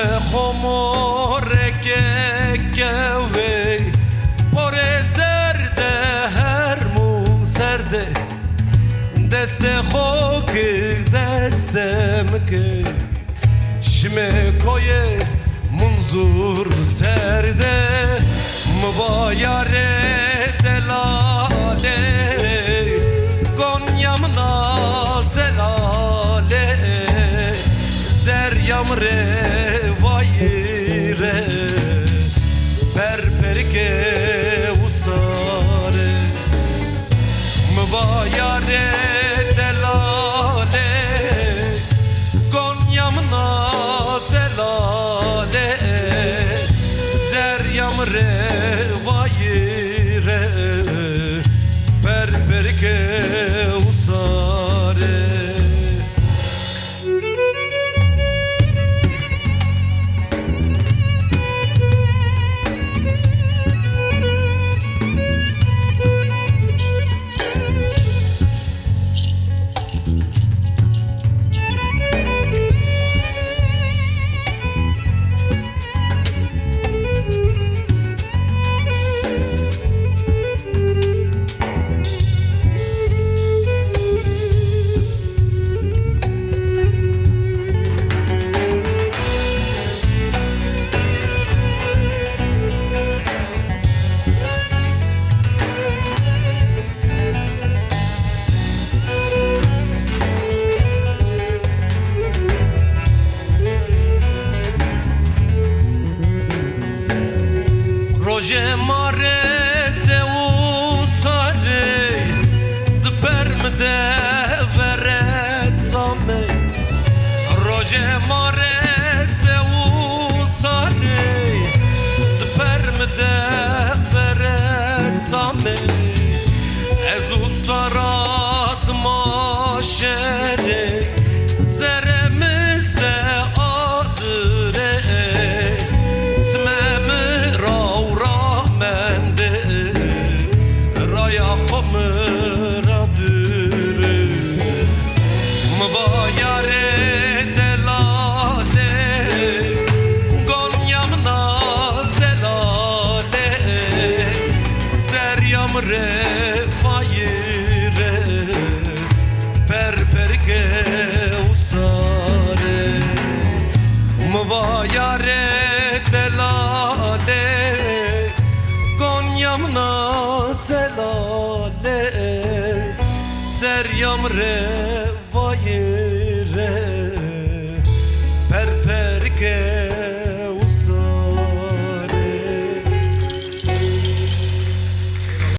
me homore kekeve pore zerde her mu serde deste khok deste mke shme koye munzur serde mubayare delale Konyamna zelale Zeryam revayire Berberke usare Mubayare delale Konyamna zelale Zeryam revayire Berberke usare Roje mare se usare de permde veretsame Roje mare se usare de permde veretsame Ez ustarat maşere zeremize adre Zmemi ravra mende Raya khomra düre Mbayare delale Konyamna zelale Zeryam revayire Berberke usare Mbayare delale Konyamna zelale Zeryam revayire